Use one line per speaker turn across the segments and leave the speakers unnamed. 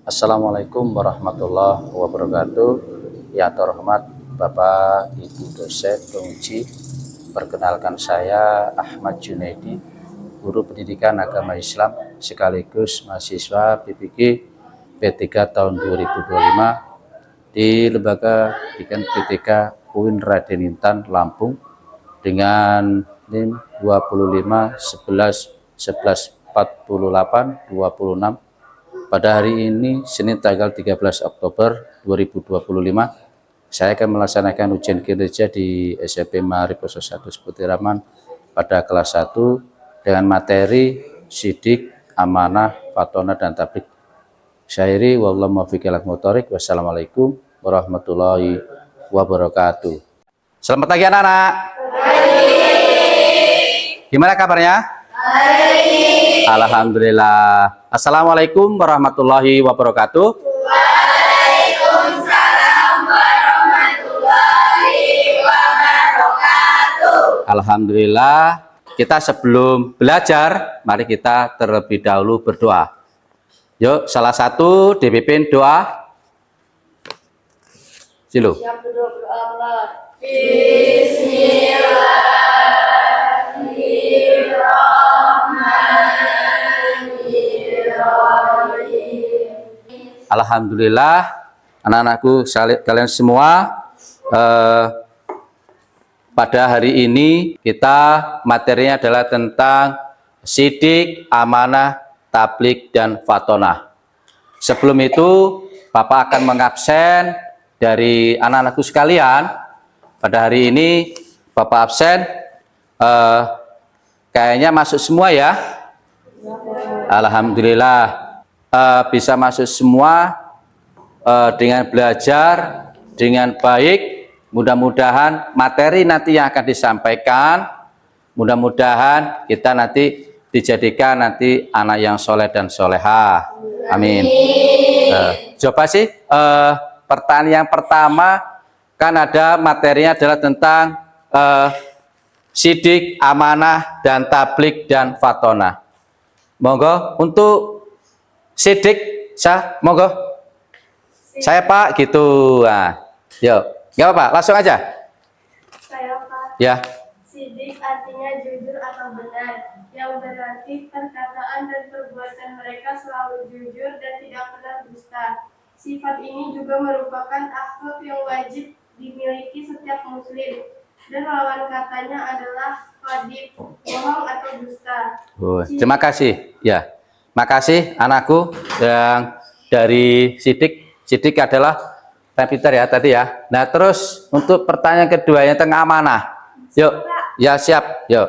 Assalamualaikum warahmatullahi wabarakatuh. Ya terhormat Bapak Ibu dosen penguji, perkenalkan saya Ahmad Junaidi, guru pendidikan agama Islam sekaligus mahasiswa PPG P3 tahun 2025 di Lembaga Pendidikan P3 UIN Raden Intan Lampung dengan NIM 25 11 11 48 26 pada hari ini, Senin tanggal 13 Oktober 2025, saya akan melaksanakan ujian kinerja di SMP Mariposo 1 Seputiraman pada kelas 1 dengan materi sidik, amanah, fatona, dan tablik. Syairi, wallahu muwaffiq ila motorik. Wassalamualaikum warahmatullahi wabarakatuh. Selamat pagi anak-anak. Gimana kabarnya? Alhamdulillah. Assalamualaikum warahmatullahi wabarakatuh.
Waalaikumsalam warahmatullahi wabarakatuh.
Alhamdulillah. Kita sebelum belajar, mari kita terlebih dahulu berdoa. Yuk, salah satu dipimpin doa. Silu.
Siap berdoa Allah. Alhamdulillah, anak-anakku kalian semua, pada hari ini kita materinya adalah tentang sidik, amanah, tablik, dan fatonah. Sebelum itu, Bapak akan mengabsen dari anak-anakku sekalian. Pada hari ini Bapak absen, kayaknya masuk semua ya. Alhamdulillah. Bisa masuk semua dengan belajar dengan baik. Mudah-mudahan materi nanti yang akan disampaikan, mudah-mudahan kita nanti dijadikan nanti anak yang soleh dan solehah. Amin. Coba sih pertanyaan yang pertama, kan ada materinya adalah tentang sidik, amanah, dan tablik, dan fatona. Monggo untuk sidik, monggo. Saya Pak, gitu. Nah, yuk, nggak apa-apa, langsung aja. Saya Pak.
Ya.
Sidik artinya jujur atau benar, yang berarti perkataan dan perbuatan mereka selalu jujur dan tidak pernah dusta. Sifat ini juga merupakan akhlak yang wajib dimiliki setiap muslim, dan lawan katanya adalah kadhib, bohong atau dusta.
Terima kasih. Ya, makasih anakku yang dari sidik. Sidik adalah repeater ya tadi ya. Nah terus untuk pertanyaan kedua yang tentang amanah. Yuk, ya siap. Yuk.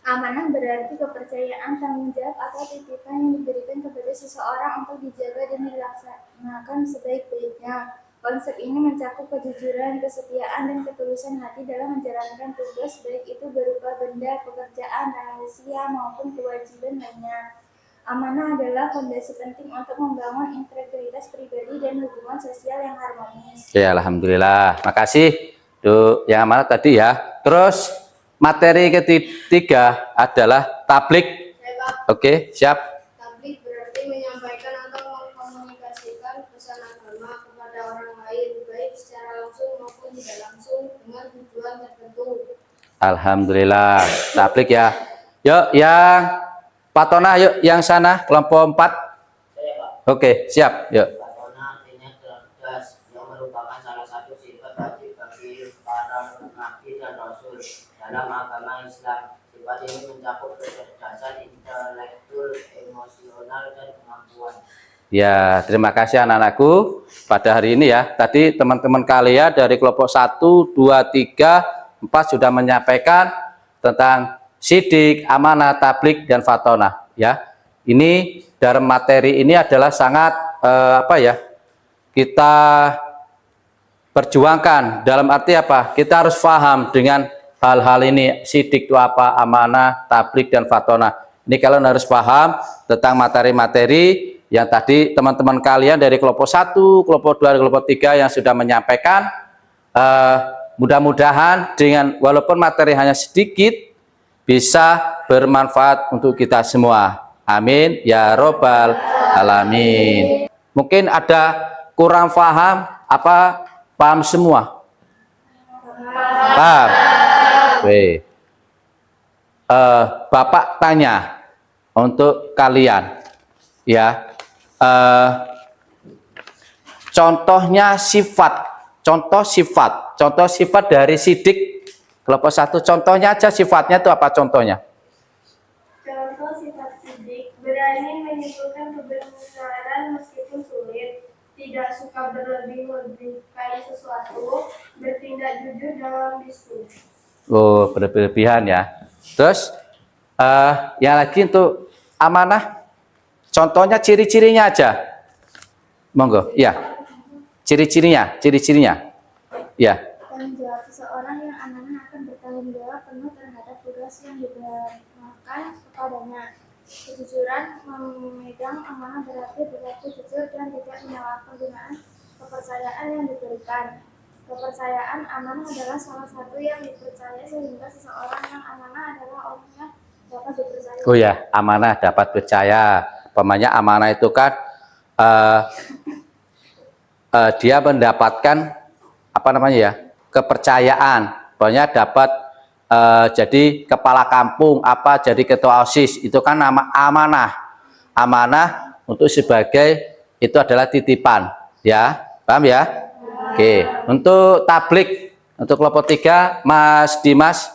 Amanah berarti kepercayaan, tanggung jawab atau titipan yang diberikan kepada seseorang untuk dijaga dan dilaksanakan sebaik-baiknya. Konsep ini mencakup kejujuran, kesetiaan, dan ketulusan hati dalam menjalankan tugas, baik itu berupa benda, pekerjaan, rahasia, maupun kewajiban lainnya. Amanah adalah fondasi penting untuk membangun integritas pribadi dan hubungan sosial yang harmonis.
Ya, alhamdulillah. Makasih. Tuh, yang amanah tadi ya. Terus materi ketiga adalah tablik. Oke, siap.
Tablik berarti menyampaikan atau mengkomunikasikan pesan agama kepada orang lain, baik secara langsung maupun tidak langsung, dengan tujuan tertentu.
Alhamdulillah. Tablik ya. Yuk, yang Patona, yuk, yang sana, kelompok 4. Oke, siap, yuk.
Patona artinya cerdas, yang merupakan salah satu sifat wajib bagi para nabi dan rasul dalam agama Islam. Sifat ini mencakup kecerdasan intelektual, emosional, dan kemampuan.
Ya, terima kasih anak-anakku. Pada hari ini ya, tadi teman-teman kalian dari kelompok 1, 2, 3, 4 sudah menyampaikan tentang sidik, amanah, tablik, dan fatona. Ya, ini dalam materi ini adalah sangat kita perjuangkan. Dalam arti apa? Kita harus paham dengan hal-hal ini. Sidik itu apa, amanah, tablik, dan fatona. Ini kalian harus paham tentang materi-materi yang tadi teman-teman kalian dari kelompok 1, kelompok 2, kelompok 3 yang sudah menyampaikan. Mudah-mudahan dengan walaupun materi hanya sedikit, bisa bermanfaat untuk kita semua. Amin ya robbal alamin. Mungkin ada kurang paham apa paham semua? Paham. Oke. Bapak tanya untuk kalian ya. Contohnya contoh sifat dari sidik kelompok 1. Contohnya aja, sifatnya itu apa contohnya?
Contoh sifat sidik, berani menyimpulkan kebenaran meskipun sulit, tidak suka berlebih-lebihkan sesuatu, bertindak jujur dalam diskusi.
Oh, berlebihan ya. Terus yang lagi untuk amanah, contohnya ciri-cirinya aja. Monggo, ya. Ciri-cirinya. Ya.
Tanggung jawab seseorang yang amanah akan bertanggung jawab penuh terhadap tugas yang diberikan kepadanya. Kejujuran memegang amanah berarti berlaku jujur dan tidak menyalahgunakan kepercayaan yang diberikan. Kepercayaan amanah adalah salah satu yang dipercaya sehingga seseorang yang amanah adalah orang yang dapat dipercaya.
Oh ya, amanah dapat percaya. Pemanya amanah itu kan dia mendapatkan apa namanya ya, kepercayaan. Pokoknya dapat jadi kepala kampung, apa jadi ketua OSIS, itu kan nama amanah. Amanah untuk sebagai itu adalah titipan, ya. Paham ya? Oke, untuk tablik untuk kelompok 3, Mas Dimas.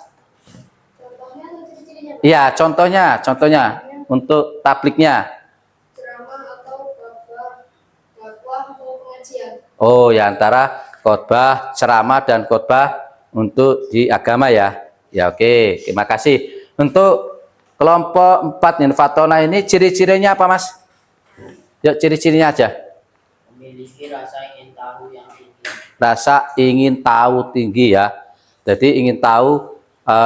Iya, contohnya untuk tabliknya.
Ceramah atau dakwah atau pengajian.
Oh, ya antara khotbah, ceramah dan khotbah untuk di agama ya. Ya oke, terima kasih. Untuk kelompok 4 nih, Fatona ini ciri-cirinya apa, Mas? Yuk, ciri-cirinya aja.
Memiliki rasa ingin tahu yang tinggi.
Rasa ingin tahu tinggi ya. Jadi ingin tahu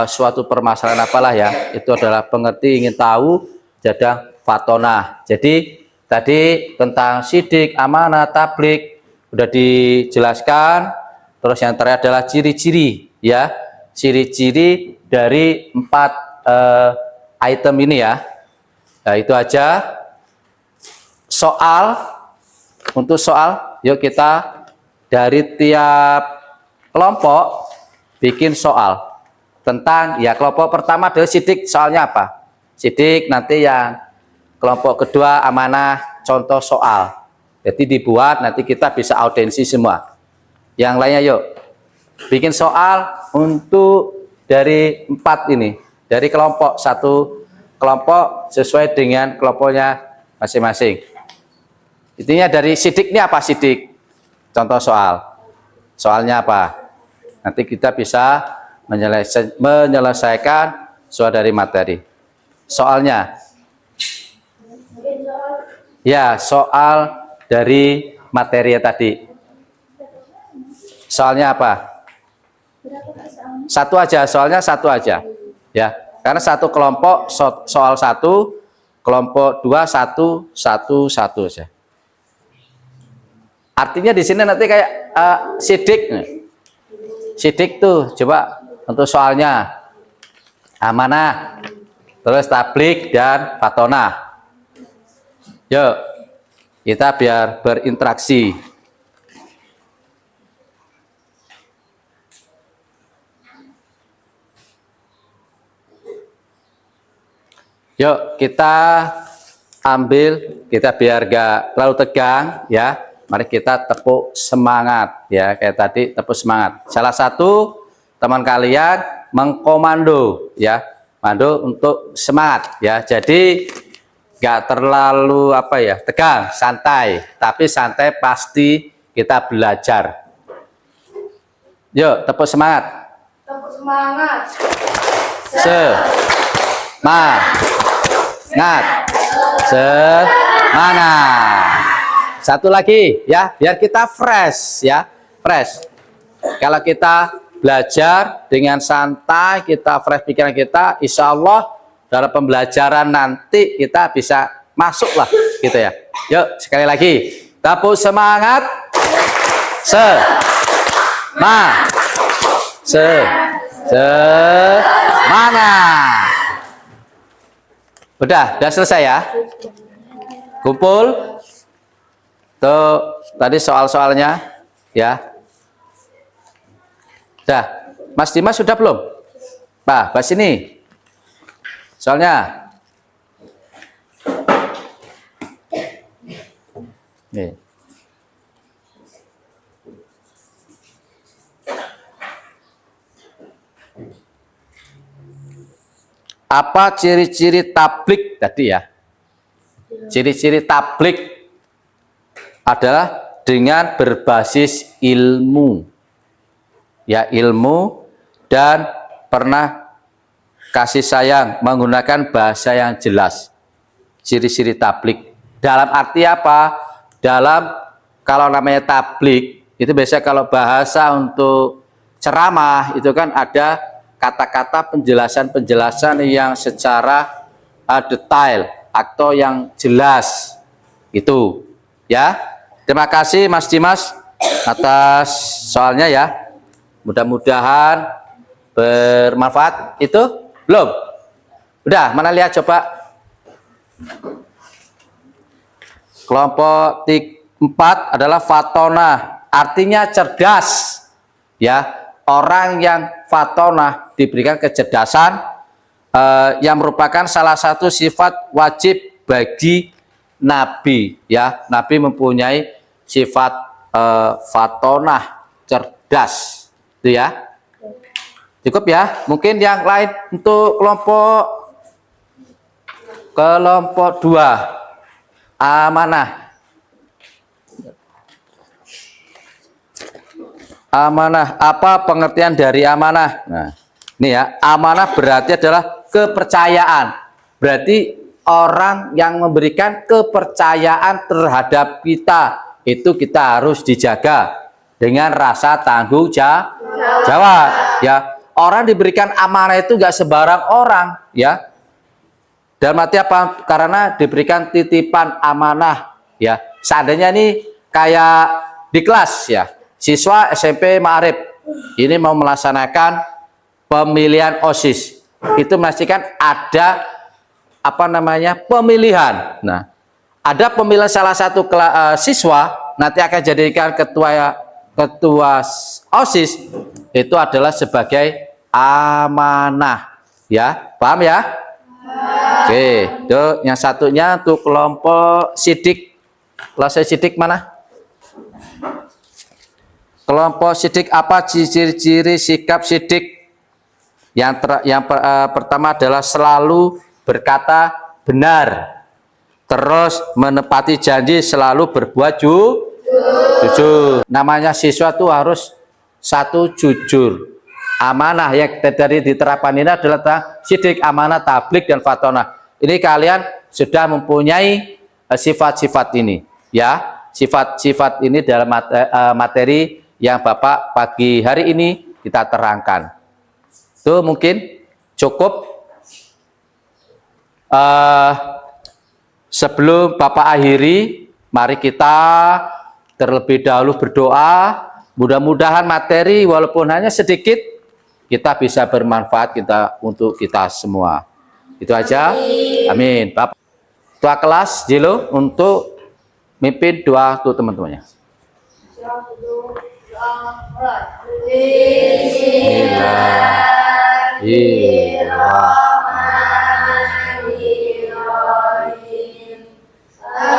suatu permasalahan apalah ya. Itu adalah pengerti ingin tahu jadang Fatona. Jadi tadi tentang sidik, amanah, tablik udah dijelaskan. Terus yang terakhir adalah ciri-ciri ya, ciri-ciri dari 4 item ini ya. Nah, itu aja. Untuk soal, yuk kita dari tiap kelompok bikin soal tentang ya, kelompok pertama adalah sidik, soalnya apa? Sidik, nanti yang kelompok kedua amanah, contoh soal. Jadi dibuat, nanti kita bisa audiensi semua. Yang lainnya yuk bikin soal untuk dari 4 ini, dari kelompok 1 kelompok sesuai dengan kelompoknya masing-masing. Intinya dari sidik ini apa? Sidik contoh soalnya apa? Nanti kita bisa menyelesaikan soal dari materi. Soalnya ya, soal dari materi tadi. Soalnya apa? Satu aja, soalnya satu aja ya, karena satu kelompok soal 1, kelompok 2 1 aja. Artinya di sini nanti kayak sidik tuh, coba untuk soalnya amanah, terus tablik dan Fatona. Yuk kita biar berinteraksi. Yuk kita ambil, kita biar gak terlalu tegang ya. Mari kita tepuk semangat ya, kayak tadi tepuk semangat. Salah satu teman kalian mengkomando ya, mando untuk semangat ya. Jadi gak terlalu apa ya, tegang, santai, tapi santai pasti kita belajar. Yuk tepuk semangat.
Tepuk semangat.
Semangat. Satu lagi ya, biar kita fresh ya, fresh. Kalau kita belajar dengan santai, kita fresh pikiran kita, insya Allah dalam pembelajaran nanti kita bisa masuk lah gitu ya. Yuk sekali lagi, tepuk semangat. Semangat. Udah selesai ya. Kumpul. Tuh, tadi soal-soalnya ya. Dah, Mas Dimas sudah belum? Pak, bahas ini. Soalnya. Nih. Apa ciri-ciri tablik tadi ya? Ciri-ciri tablik adalah dengan berbasis ilmu. Ya, ilmu dan pernah kasih sayang, menggunakan bahasa yang jelas. Ciri-ciri tablik. Dalam arti apa? Dalam kalau namanya tablik, itu biasanya kalau bahasa untuk ceramah itu kan ada kata-kata penjelasan-penjelasan yang secara detail atau yang jelas itu ya. Terima kasih Mas Dimas atas soalnya ya, mudah-mudahan bermanfaat. Itu belum? Udah, mana lihat coba kelompok 4 adalah fatona, artinya cerdas ya. Orang yang fatona diberikan kecerdasan yang merupakan salah satu sifat wajib bagi Nabi ya. Nabi mempunyai sifat fatona, cerdas itu ya. Cukup ya. Mungkin yang lain untuk kelompok 2 amanah. Amanah, apa pengertian dari amanah? Nah, ini ya, amanah berarti adalah kepercayaan. Berarti orang yang memberikan kepercayaan terhadap kita, itu kita harus dijaga dengan rasa tanggung jawab. Ya, orang diberikan amanah itu enggak sembarang orang, ya. Dalam arti apa? Karena diberikan titipan amanah, ya. Seandainya ini kayak di kelas, ya. Siswa SMP Ma'arif ini mau melaksanakan pemilihan OSIS, itu memastikan ada apa namanya pemilihan. Nah, ada pemilihan salah satu siswa nanti akan jadikan ketua OSIS, itu adalah sebagai amanah, ya, paham ya? Oke, itu yang satunya untuk kelompok sidik. Kelas sidik mana? Kelompok sidik apa ciri-ciri sikap sidik? Yang pertama adalah selalu berkata benar, terus menepati janji, selalu berbuat jujur. Namanya siswa itu harus satu jujur, amanah. Yang tadi diterapkan ini adalah sidik, amanah, tablik, dan fatona. Ini kalian sudah mempunyai sifat-sifat ini, ya. Sifat-sifat ini dalam materi yang Bapak pagi hari ini kita terangkan. Itu mungkin cukup. Sebelum Bapak akhiri, mari kita terlebih dahulu berdoa. Mudah-mudahan materi walaupun hanya sedikit, kita bisa bermanfaat untuk kita semua. Itu aja. Amin. Bapak Ketua kelas Jilo untuk mimpin doa untuk teman-temannya.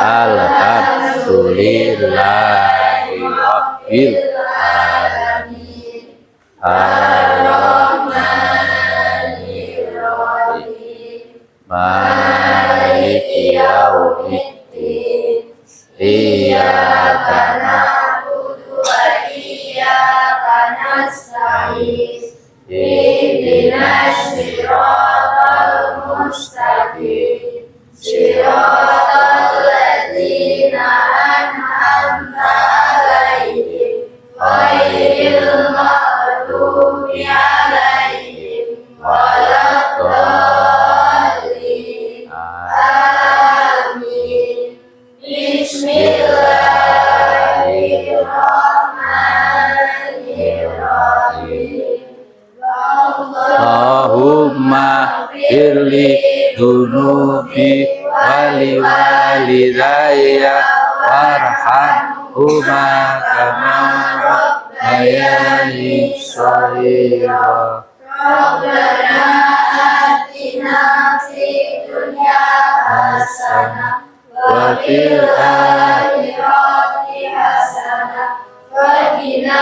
Alhamdulillahirabbil alamin. Ar-Rahmanir Rahim. Maliki yaumiddin. Iyyaka na'budu wa iyyaka nasta'in. Ihdinas siratal mustaqim. Siratal ladzina an'amta 'alaihim ghairil maghdubi 'alaihim waladdallin. Amin. Bismillahirrahmanirrahim. Allahumma firli dunubi wali walidayya warhamni. warhamhuma kama rabbayani shaghira.
Rabbana atina fid dunya hasanah wa fil akhirati hasanah wa qina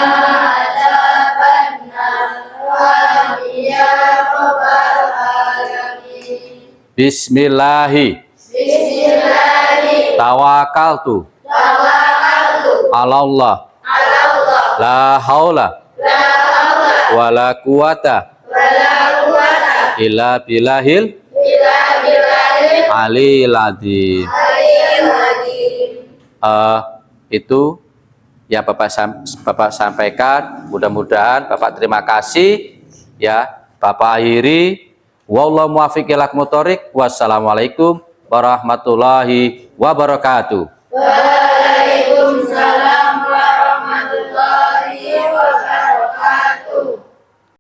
adzabannar wa ya rabbal alamin.
Bismillahi tawakkaltu alallah la haula wala quwata illa billahil aliyil azim. Itu ya Bapak sampaikan, mudah-mudahan Bapak terima kasih ya. Bapak akhiri, wallahu muwaffiq ila aqwamit thoriq. Wassalamualaikum warahmatullahi wabarakatuh.
Waalaikumsalam